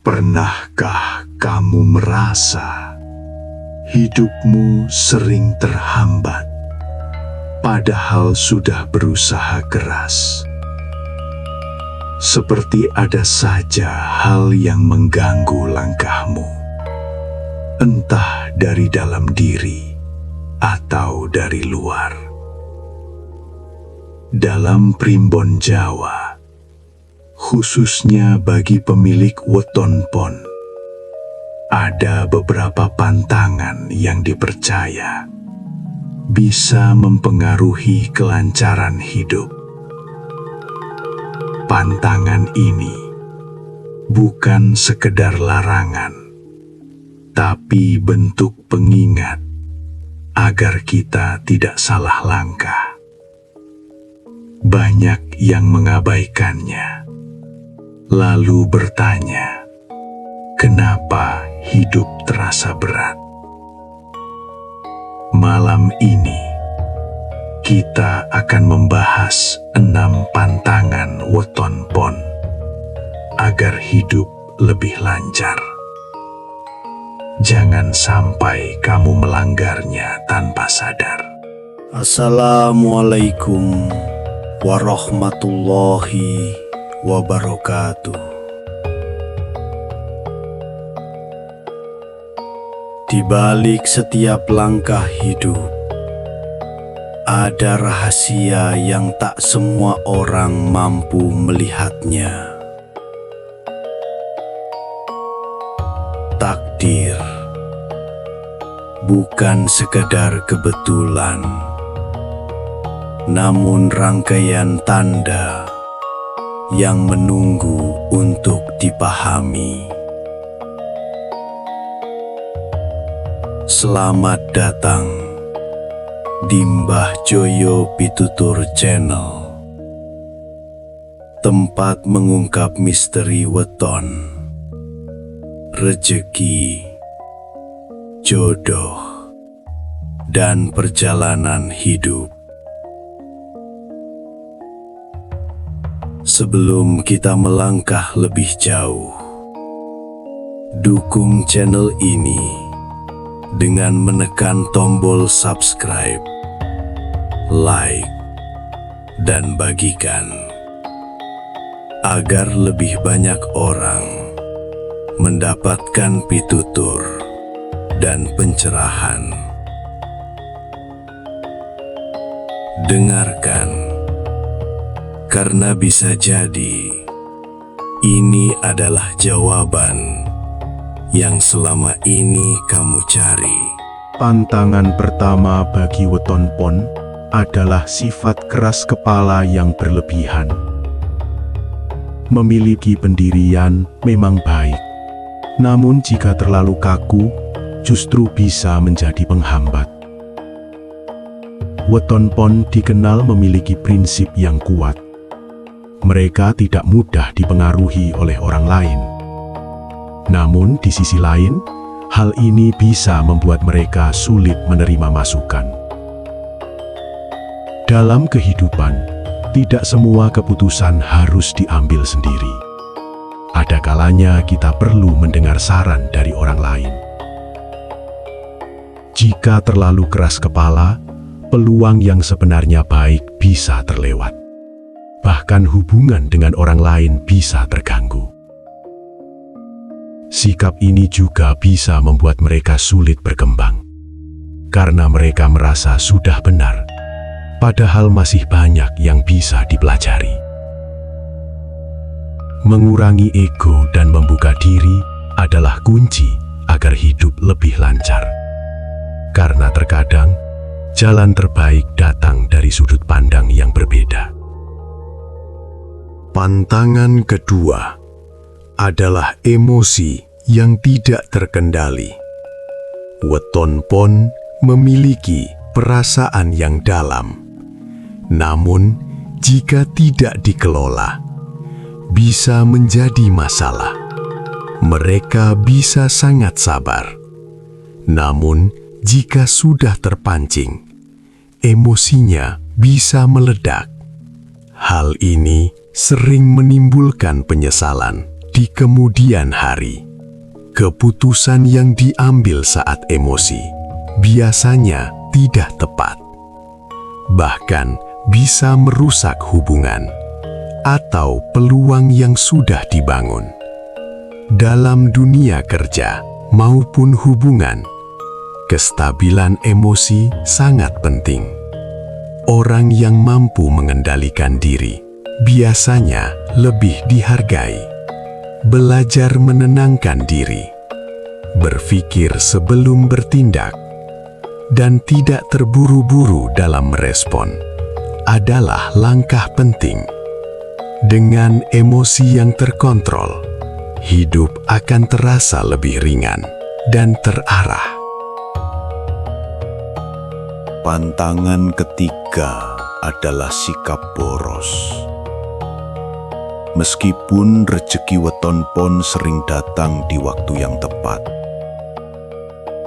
Pernahkah kamu merasa hidupmu sering terhambat, padahal sudah berusaha keras? Seperti ada saja hal yang mengganggu langkahmu, entah dari dalam diri atau dari luar. Dalam primbon Jawa, khususnya bagi pemilik weton pon, ada beberapa pantangan yang dipercaya bisa mempengaruhi kelancaran hidup. Pantangan ini bukan sekedar larangan, tapi bentuk pengingat agar kita tidak salah langkah. Banyak yang mengabaikannya, lalu bertanya, kenapa hidup terasa berat? Malam ini, kita akan membahas 6 pantangan weton pon agar hidup lebih lancar. Jangan sampai kamu melanggarnya tanpa sadar. Assalamualaikum warahmatullahi wabarakatuh. Di balik setiap langkah hidup, ada rahasia yang tak semua orang mampu melihatnya. Takdir bukan sekedar kebetulan, namun rangkaian tanda yang menunggu untuk dipahami. Selamat datang di Mbah Joyo Pitutur Channel, tempat mengungkap misteri weton, rezeki, jodoh, dan perjalanan hidup. Sebelum kita melangkah lebih jauh, dukung channel ini dengan menekan tombol subscribe, like, dan bagikan, agar lebih banyak orang mendapatkan pitutur dan pencerahan. Dengarkan, karena bisa jadi ini adalah jawaban yang selama ini kamu cari. Pantangan pertama bagi weton pon adalah sifat keras kepala yang berlebihan. Memiliki pendirian memang baik, namun jika terlalu kaku, justru bisa menjadi penghambat. Weton pon dikenal memiliki prinsip yang kuat. Mereka tidak mudah dipengaruhi oleh orang lain. Namun di sisi lain, hal ini bisa membuat mereka sulit menerima masukan. Dalam kehidupan, tidak semua keputusan harus diambil sendiri. Ada kalanya kita perlu mendengar saran dari orang lain. Jika terlalu keras kepala, peluang yang sebenarnya baik bisa terlewat. Bahkan hubungan dengan orang lain bisa terganggu. Sikap ini juga bisa membuat mereka sulit berkembang, karena mereka merasa sudah benar, padahal masih banyak yang bisa dipelajari. Mengurangi ego dan membuka diri adalah kunci agar hidup lebih lancar. Karena terkadang, jalan terbaik datang dari sudut pandang yang berbeda. Pantangan kedua adalah emosi yang tidak terkendali. Weton pon memiliki perasaan yang dalam, namun jika tidak dikelola, bisa menjadi masalah. Mereka bisa sangat sabar, namun jika sudah terpancing, emosinya bisa meledak. Hal ini sering menimbulkan penyesalan Di kemudian hari, keputusan yang diambil saat emosi biasanya tidak tepat, bahkan bisa merusak hubungan atau peluang yang sudah dibangun. Dalam dunia kerja maupun hubungan, kestabilan emosi sangat penting. Orang yang mampu mengendalikan diri biasanya lebih dihargai. Belajar menenangkan diri, berpikir sebelum bertindak, dan tidak terburu-buru dalam merespon adalah langkah penting. Dengan emosi yang terkontrol, hidup akan terasa lebih ringan dan terarah. Pantangan ketiga adalah sikap boros. Meskipun rejeki weton pon sering datang di waktu yang tepat,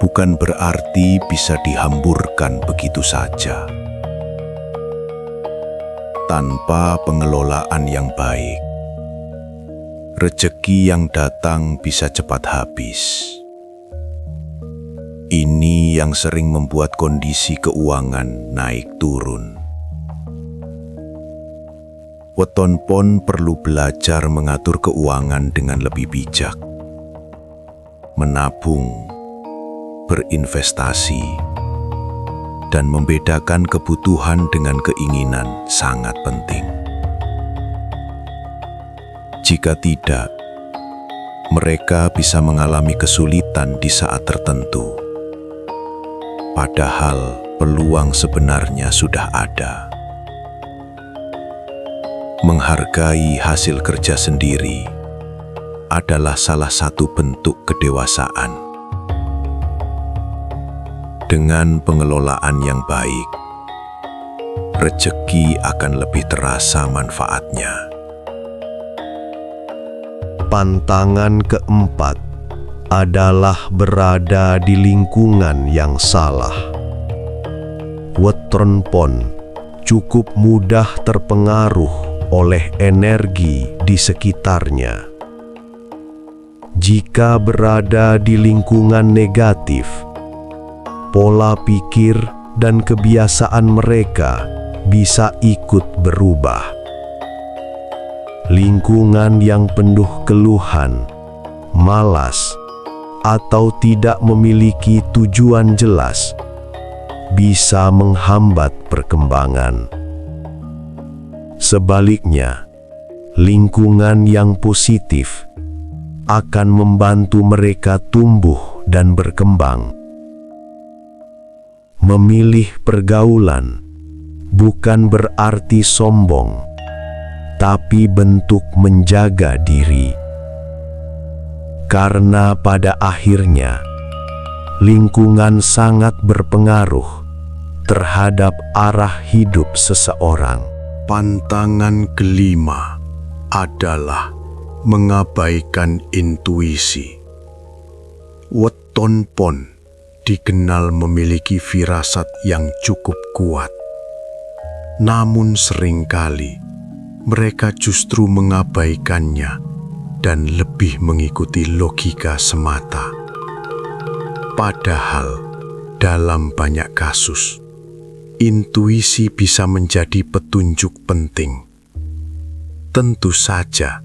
bukan berarti bisa dihamburkan begitu saja. Tanpa pengelolaan yang baik, rejeki yang datang bisa cepat habis. Ini yang sering membuat kondisi keuangan naik turun. Weton pon perlu belajar mengatur keuangan dengan lebih bijak, menabung, berinvestasi, dan membedakan kebutuhan dengan keinginan sangat penting. Jika tidak, mereka bisa mengalami kesulitan di saat tertentu, padahal peluang sebenarnya sudah ada. Menghargai hasil kerja sendiri adalah salah satu bentuk kedewasaan. Dengan pengelolaan yang baik, rejeki akan lebih terasa manfaatnya. Pantangan keempat adalah berada di lingkungan yang salah. Weton pon cukup mudah terpengaruh oleh energi di sekitarnya. Jika berada di lingkungan negatif, pola pikir dan kebiasaan mereka bisa ikut berubah. Lingkungan yang penuh keluhan, malas, atau tidak memiliki tujuan jelas bisa menghambat perkembangan. Sebaliknya, lingkungan yang positif akan membantu mereka tumbuh dan berkembang. Memilih pergaulan bukan berarti sombong, tapi bentuk menjaga diri. Karena pada akhirnya, lingkungan sangat berpengaruh terhadap arah hidup seseorang. Pantangan kelima adalah mengabaikan intuisi. Weton pon dikenal memiliki firasat yang cukup kuat. Namun seringkali mereka justru mengabaikannya dan lebih mengikuti logika semata. Padahal dalam banyak kasus, intuisi bisa menjadi petunjuk penting. Tentu saja,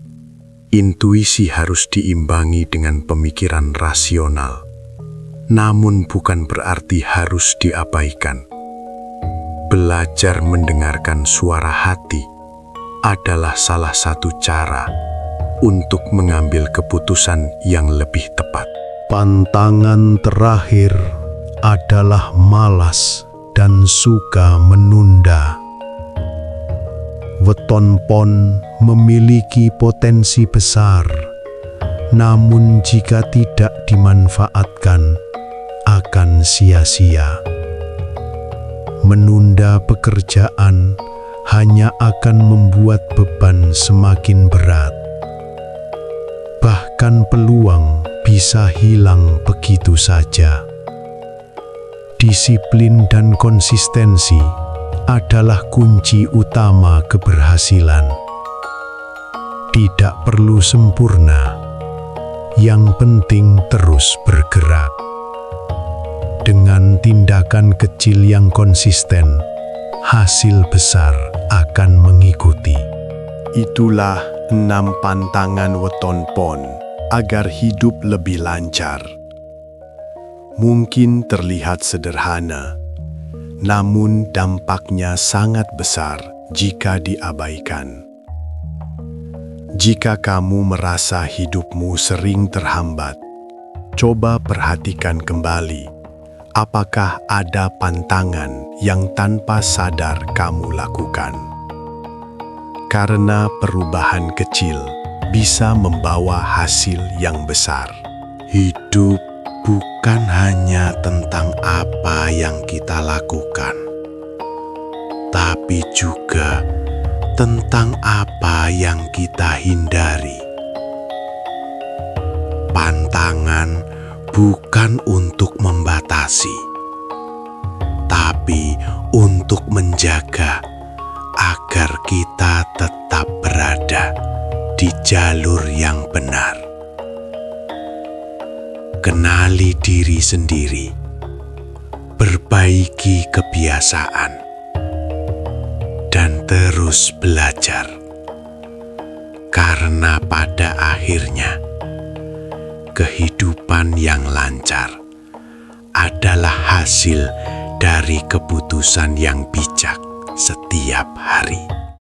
intuisi harus diimbangi dengan pemikiran rasional, namun bukan berarti harus diabaikan. Belajar mendengarkan suara hati adalah salah satu cara untuk mengambil keputusan yang lebih tepat. Pantangan terakhir adalah malas dan suka menunda. Weton pon memiliki potensi besar, namun jika tidak dimanfaatkan, akan sia-sia. Menunda pekerjaan hanya akan membuat beban semakin berat. Bahkan peluang bisa hilang begitu saja. Disiplin dan konsistensi adalah kunci utama keberhasilan. Tidak perlu sempurna, yang penting terus bergerak. Dengan tindakan kecil yang konsisten, hasil besar akan mengikuti. Itulah 6 pantangan weton pon agar hidup lebih lancar. Mungkin terlihat sederhana, namun dampaknya sangat besar jika diabaikan. Jika kamu merasa hidupmu sering terhambat, coba perhatikan kembali apakah ada pantangan yang tanpa sadar kamu lakukan. Karena perubahan kecil bisa membawa hasil yang besar. Hidup bukan hanya tentang apa yang kita lakukan, tapi juga tentang apa yang kita hindari. Pantangan bukan untuk membatasi, tapi untuk menjaga agar kita tetap berada di jalur yang benar. Kenali diri sendiri, perbaiki kebiasaan, dan terus belajar. Karena pada akhirnya, kehidupan yang lancar adalah hasil dari keputusan yang bijak setiap hari.